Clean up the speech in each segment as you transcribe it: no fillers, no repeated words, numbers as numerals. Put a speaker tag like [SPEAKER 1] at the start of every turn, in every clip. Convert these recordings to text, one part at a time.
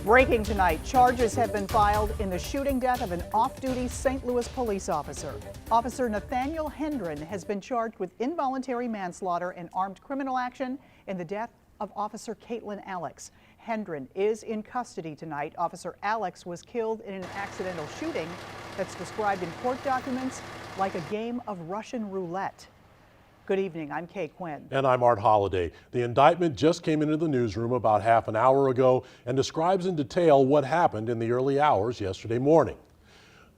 [SPEAKER 1] Breaking tonight, charges have been filed in the shooting death of an off-duty St. Louis police officer. Officer Nathaniel Hendren has been charged with involuntary manslaughter and armed criminal action in the death of Officer Caitlin Alex. Hendren is in custody tonight. Officer Alex was killed in an accidental shooting that's described in court documents like a game of Russian roulette. Good evening, I'm Kay Quinn.
[SPEAKER 2] And I'm Art Holliday. The indictment just came into the newsroom about half an hour ago and describes in detail what happened in the early hours yesterday morning.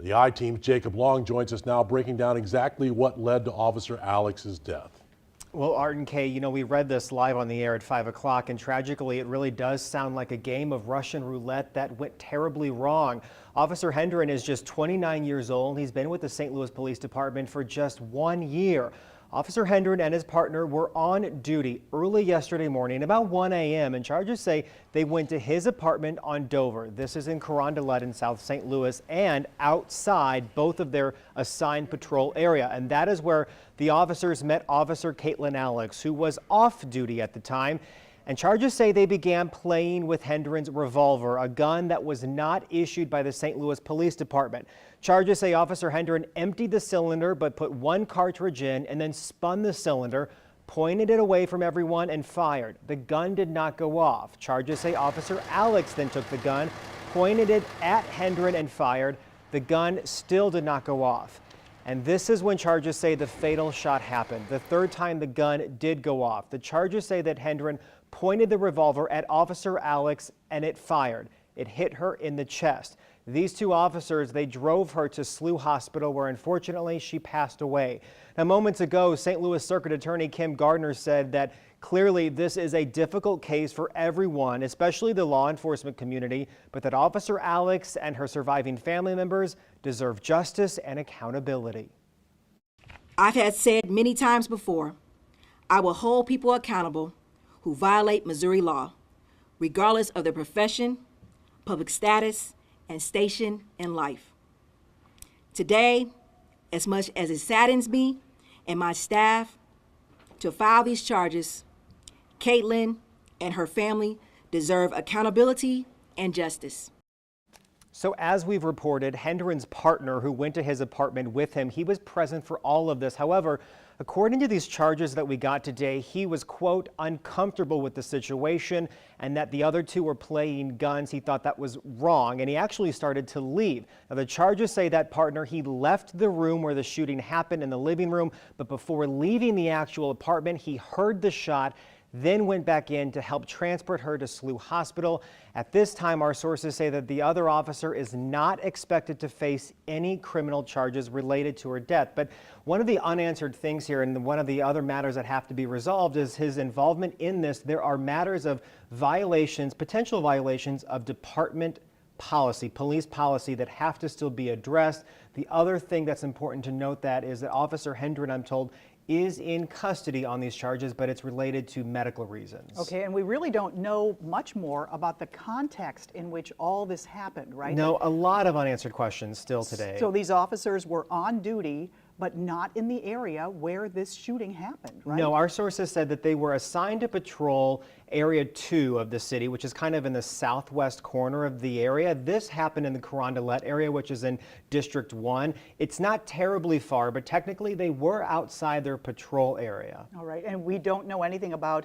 [SPEAKER 2] The I-Team's Jacob Long joins us now, breaking down exactly what led to Officer Alex's death.
[SPEAKER 3] Well, Art and Kay, you know, we read this live on the air at 5 o'clock, and tragically, it really does sound like a game of Russian roulette that went terribly wrong. Officer Hendren is just 29 years old. He's been with the St. Louis Police Department for just 1 year. Officer Hendren and his partner were on duty early yesterday morning, about 1 a.m., and charges say they went to his apartment on Dover. This is in Carondelet in South St. Louis, and outside both of their assigned patrol area. And that is where the officers met Officer Caitlin Alex, who was off duty at the time. And charges say they began playing with Hendren's revolver, a gun that was not issued by the St. Louis Police Department. Charges say Officer Hendren emptied the cylinder but put one cartridge in and then spun the cylinder, pointed it away from everyone and fired. The gun did not go off. Charges say Officer Alex then took the gun, pointed it at Hendren and fired. The gun still did not go off. And this is when charges say the fatal shot happened. The third time the gun did go off. The charges say that Hendren pointed the revolver at Officer Alex and it fired. It hit her in the chest. These two officers, they drove her to SLU Hospital, where unfortunately she passed away. Now, moments ago, St. Louis Circuit Attorney Kim Gardner said that clearly this is a difficult case for everyone, especially the law enforcement community, but that Officer Alex and her surviving family members deserve justice and accountability.
[SPEAKER 4] I've had said many times before, I will hold people accountable who violate Missouri law, regardless of their profession, public status, and station in life. Today, as much as it saddens me and my staff to file these charges, Caitlin and her family deserve accountability and justice.
[SPEAKER 3] So as we've reported, Hendren's partner, who went to his apartment with him, he was present for all of this. However, according to these charges that we got today, he was, quote, uncomfortable with the situation and that the other two were playing guns. He thought that was wrong, and he actually started to leave. Now, the charges say that partner, he left the room where the shooting happened in the living room, but before leaving the actual apartment, he heard the shot, then went back in to help transport her to SLU Hospital. At this time, our sources say that the other officer is not expected to face any criminal charges related to her death. But one of the unanswered things here, and one of the other matters that have to be resolved, is his involvement in this. There are matters of violations, potential violations of department policy, police policy, that have to still be addressed. The other thing that's important to note that is that Officer Hendren, I'm told, is in custody on these charges, but it's related to medical reasons.
[SPEAKER 1] Okay, and we really don't know much more about the context in which all this happened, right?
[SPEAKER 3] No, a lot of unanswered questions still today.
[SPEAKER 1] So these officers were on duty, but not in the area where this shooting happened, right?
[SPEAKER 3] No, our sources said that they were assigned to patrol Area 2 of the city, which is kind of in the southwest corner of the area. This happened in the Carondelet area, which is in District 1. It's not terribly far, but technically they were outside their patrol area.
[SPEAKER 1] All right, and we don't know anything about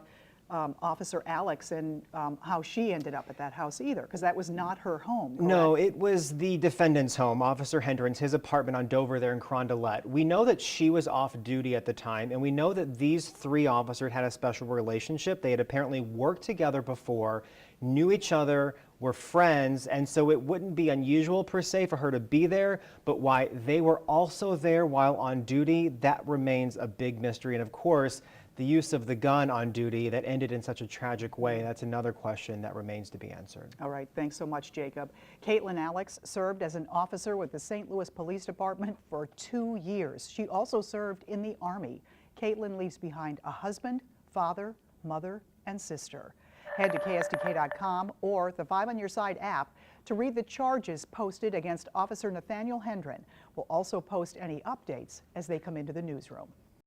[SPEAKER 1] Officer Alex and how she ended up at that house either, because that was not her home, correct?
[SPEAKER 3] No, it was the defendant's home, Officer Hendren's, his apartment on Dover there in Carondelet. We know that she was off duty at the time, and we know that these three officers had a special relationship. They had apparently worked together before, knew each other, were friends, and so it wouldn't be unusual per se for her to be there, but why they were also there while on duty, that remains a big mystery. And of course, the use of the gun on duty that ended in such a tragic way, that's another question that remains to be answered.
[SPEAKER 1] All right, thanks so much, Jacob. Caitlin Alex served as an officer with the St. Louis Police Department for 2 years. She also served in the Army. Caitlin leaves behind a husband, father, mother, and sister. Head to KSDK.com or the 5 on Your Side app to read the charges posted against Officer Nathaniel Hendren. We'll also post any updates as they come into the newsroom.